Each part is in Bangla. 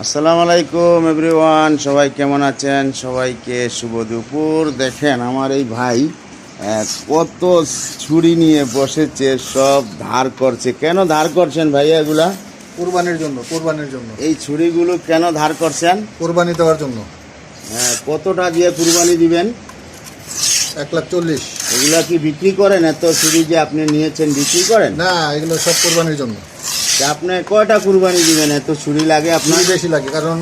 আসসালামু আলাইকুম এভরিওয়ান, সবাই কেমন আছেন? সবাইকে শুভ দুপুর। দেখেন আমার এই ভাই কত ছুরি নিয়ে বসেছে, সব ধার করছে। কেন ধার করছেন ভাইয়া এগুলা? কোরবানির জন্য এই ছুরিগুলো কেন ধার করছেন? কোরবানি দেওয়ার জন্য। কতটা দিয়ে কুরবানি দিবেন? 1,40,000। এগুলা কি বিক্রি করেন? এত ছুরি যে আপনি নিয়েছেন বিক্রি করেন? না, এগুলো সব কোরবানির জন্য। তা আপনি কয়টা কুরবানি দিবেন? এত ছুরি লাগে আপনার? ছুরি বেশি লাগে, কারণ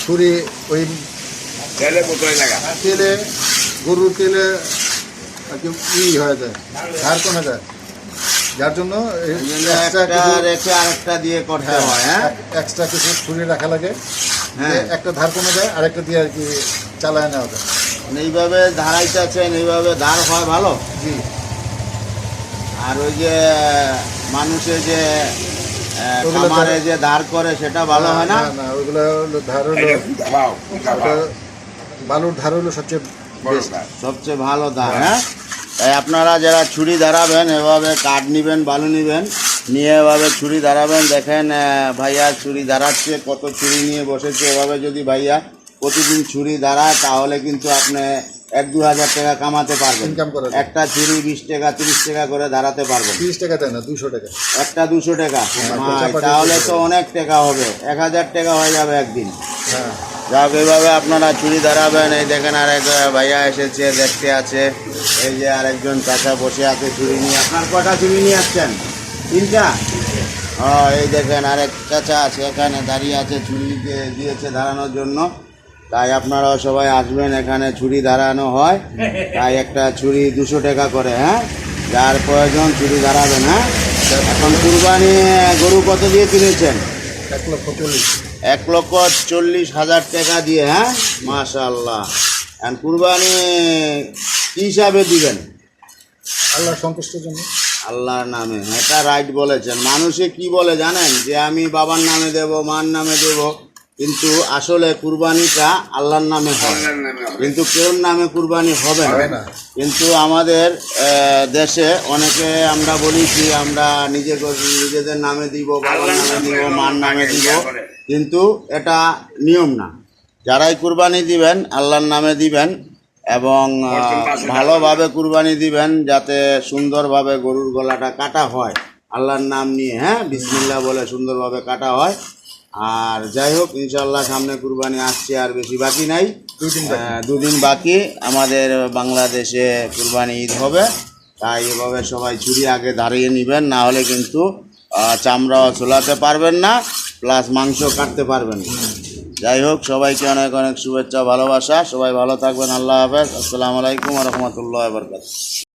ছুরি ওই তেলে, গরুর তেলে আর কি হয়ে যায়, ধার কমে যায়। যার জন্য রেখে আরেকটা দিয়ে করতে হয়। এক্সট্রা কিছু ছুরি রাখা লাগে। হ্যাঁ, একটা ধার কমে যায়, আরেকটা দিয়ে আর কি চালায় নেওয়া যায়। এইভাবে ধারাইতেছেন, এইভাবে ধার হয় ভালো। জি। আর ওই যে মানুষের যে খামারে যে ধার করে সেটা ভালো হয় না? না, ওইগুলো হলো ধার হলো বালুর ধার হলো সবচেয়ে ভালো ধার। হ্যাঁ, তাই আপনারা যারা ছুরি ধারাবেন এভাবে কাঠ নিবেন, বালু নিবেন, নিয়ে এভাবে ছুরি ধারাবেন। দেখেন ভাইয়া ছুরি ধারাচ্ছে, কত ছুরি নিয়ে বসেছে। এভাবে যদি ভাইয়া প্রতিদিন ছুরি ধারায় তাহলে কিন্তু আপনি 1-2 হাজার টাকা কামাতে পারবেন। একটা ছুরি 20 টাকা 30 টাকা করে ধারাতে পারবেন। 30 টাকা দেয় না, 200 টাকা। একটা 200 টাকা, তাহলে তো অনেক টাকা হবে। 1000 টাকা হয়ে যাবে একদিন। যাক, এইভাবে আপনারা ছুরি ধারাবেন। এই দেখেন আরেক ভাইয়া এসেছে, দেখতে আছে। এই যে আরেকজন চাচা বসে আছে ছুরি নিয়ে। আপনার কটা ছুরি নিয়ে আসছেন? 3টা? এই দেখেন আরেক চাচা আছে এখানে দাঁড়িয়ে আছে, ছুরি দিয়েছে ধারানোর জন্য। তাই আপনারাও সবাই আসবেন, এখানে ছুরি ধারানো হয়। তাই একটা ছুরি 200 টাকা করে। হ্যাঁ, যার প্রয়োজন ছুরি ধারাবেন। হ্যাঁ, এখন কুরবানি গরু কত দিয়ে কিনেছেন? 1,40,000 টাকা দিয়ে। হ্যাঁ, মাশাআল্লাহ। এখন কুরবানি কি হিসাবে দিবেন? আল্লাহর সন্তুষ্টির জন্য, আল্লাহর নামে। এটা রাইট বলেছেন। মানুষে কি বলে জানেন? যে আমি বাবার নামে দেব, মার নামে দেব, কিন্তু আসলে কুরবানিটা আল্লাহর নামে হয়, কিন্তু কেউ নামে কুরবানি হবে না। কিন্তু আমাদের দেশে অনেকে আমরা বলি কি আমরা নিজেদের নামে দিব, বাবার নামে দিব, মার নামে দিব, কিন্তু এটা নিয়ম না। যারাই কুরবানি দিবেন আল্লাহর নামে দিবেন এবং ভালোভাবে কুরবানি দিবেন, যাতে সুন্দরভাবে গরুর গলাটা কাটা হয় আল্লাহর নাম নিয়ে। হ্যাঁ, বিসমিল্লাহ বলে সুন্দরভাবে কাটা হয়। আর যাই হোক, ইনশাল্লাহ সামনে কুরবানি আসছে, আর বেশি বাকি নাই, 2 দিন বাকি আমাদের বাংলাদেশে কুরবানি ঈদ হবে। তাই এভাবে সবাই ছুরি আগে দাঁড়িয়ে নেবেন, না হলে কিন্তু চামড়াও ছোলাতে পারবেন না, প্লাস মাংস কাটতে পারবেন না। যাই হোক, সবাইকে অনেক অনেক শুভেচ্ছা, ভালোবাসা। সবাই ভালো থাকবেন। আল্লাহ হাফেজ। আসসালামু আলাইকুম ওয়া রাহমাতুল্লাহি ওয়া বারাকাতুহু।